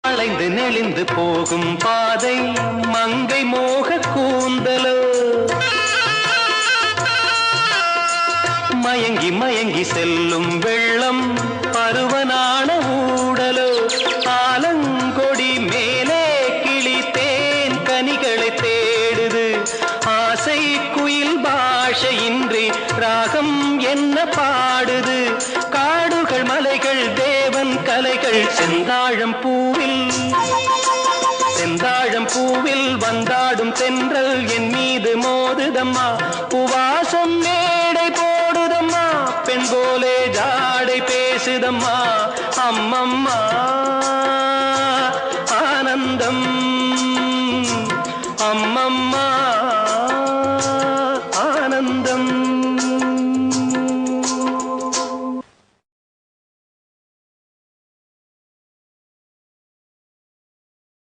வளைந்து நெளிந்து போகும் பாதை மங்கை மோக கூந்தலோ மயங்கி மயங்கி செல்லும் வெள்ளம் பருவனான ஊடலோ ஆலங்கொடி மேலே கிளி தேன் கனிகளை தேடுது ஆசை குயில் பாஷையின்றி ராகம் என்ன பாடுது காடுகள் மலைகள் தேவன் கலைகள் செந்தாழம் பூவில் வந்தாடும் தென்றல் என் மீது மோதுதம்மா உவாசம் மேடை போடுதம்மா பெண் போலே ஜாடை பேசுதம்மா அம்மம்மா ஆனந்தம் அம்மம்மா